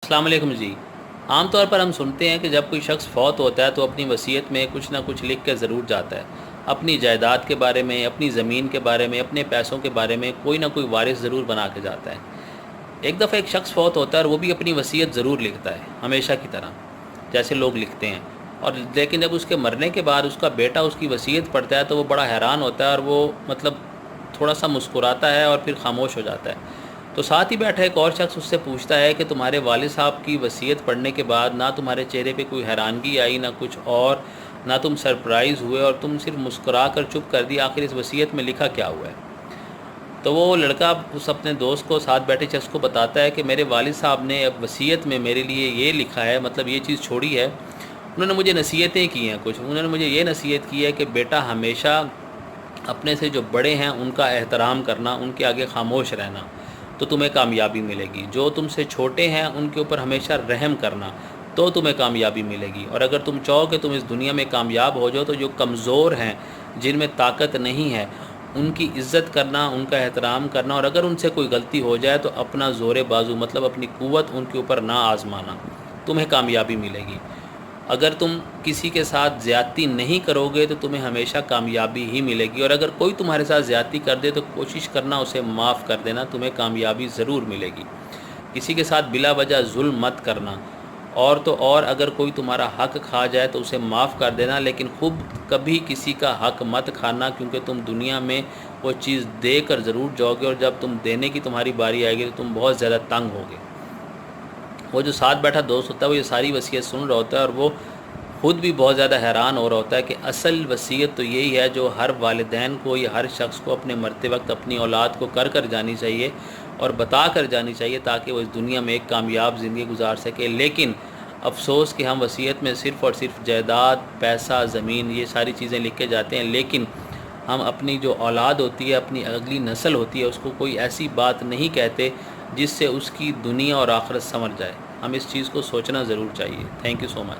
السلام علیکم جی۔ عام طور پر ہم سنتے ہیں کہ جب کوئی شخص فوت ہوتا ہے تو اپنی وصیت میں کچھ نہ کچھ لکھ کے ضرور جاتا ہے۔ اپنی جائیداد کے بارے میں، اپنی زمین کے بارے میں، اپنے پیسوں کے بارے میں کوئی نہ کوئی وارث ضرور بنا کے جاتا ہے۔ ایک دفعہ ایک شخص فوت ہوتا ہے اور وہ بھی اپنی وصیت ضرور لکھتا ہے، ہمیشہ کی طرح جیسے لوگ لکھتے ہیں۔ لیکن جب اس کے مرنے کے بعد اس کا بیٹا اس کی وصیت پڑھتا ہے تو وہ بڑا حیران ہوتا ہے اور وہ تھوڑا سا مسکراتا ہے اور پھر خاموش ہو جاتا ہے۔ تو ساتھ ہی بیٹھا ایک اور شخص اس سے پوچھتا ہے کہ تمہارے والد صاحب کی وصیت پڑھنے کے بعد نہ تمہارے چہرے پہ کوئی حیرانگی آئی، نہ کچھ اور، نہ تم سرپرائز ہوئے اور تم صرف مسکرا کر چپ کر دی، آخر اس وصیت میں لکھا کیا ہوا ہے؟ تو وہ لڑکا اس اپنے دوست کو، ساتھ بیٹھے شخص کو بتاتا ہے کہ میرے والد صاحب نے اب وصیت میں میرے لیے یہ لکھا ہے، مطلب یہ چیز چھوڑی ہے۔ انہوں نے مجھے نصیحتیں کی ہیں کچھ، انہوں نے مجھے یہ نصیحت کی ہے کہ بیٹا ہمیشہ اپنے سے جو بڑے ہیں ان کا احترام کرنا، ان کے آگے خاموش رہنا، تو تمہیں کامیابی ملے گی۔ جو تم سے چھوٹے ہیں ان کے اوپر ہمیشہ رحم کرنا، تو تمہیں کامیابی ملے گی۔ اور اگر تم چاہو کہ تم اس دنیا میں کامیاب ہو جاؤ تو جو کمزور ہیں، جن میں طاقت نہیں ہے، ان کی عزت کرنا، ان کا احترام کرنا، اور اگر ان سے کوئی غلطی ہو جائے تو اپنا زور بازو، مطلب اپنی قوت ان کے اوپر نہ آزمانا، تمہیں کامیابی ملے گی۔ اگر تم کسی کے ساتھ زیادتی نہیں کرو گے تو تمہیں ہمیشہ کامیابی ہی ملے گی، اور اگر کوئی تمہارے ساتھ زیادتی کر دے تو کوشش کرنا اسے معاف کر دینا، تمہیں کامیابی ضرور ملے گی۔ کسی کے ساتھ بلا وجہ ظلم مت کرنا، اور تو اور اگر کوئی تمہارا حق کھا جائے تو اسے معاف کر دینا، لیکن خود کبھی کسی کا حق مت کھانا، کیونکہ تم دنیا میں وہ چیز دے کر ضرور جاؤ گے، اور جب تم دینے کی تمہاری باری آئے گی تو تم بہت زیادہ تنگ ہوگے۔ وہ جو ساتھ بیٹھا دوست ہوتا ہے وہ یہ ساری وصیت سن رہا ہوتا ہے اور وہ خود بھی بہت زیادہ حیران ہو رہا ہوتا ہے کہ اصل وصیت تو یہی ہے جو ہر والدین کو یا ہر شخص کو اپنے مرتے وقت اپنی اولاد کو کر جانی چاہیے اور بتا کر جانی چاہیے، تاکہ وہ اس دنیا میں ایک کامیاب زندگی گزار سکے۔ لیکن افسوس کہ ہم وصیت میں صرف اور صرف جائیداد، پیسہ، زمین، یہ ساری چیزیں لکھ کے جاتے ہیں، لیکن ہم اپنی جو اولاد ہوتی ہے، اپنی اگلی نسل ہوتی ہے، اس کو کوئی ایسی بات نہیں کہتے جس سے اس کی دنیا اور آخرت سنور جائے۔ ہم اس چیز کو سوچنا ضرور چاہیے۔ Thank you so much.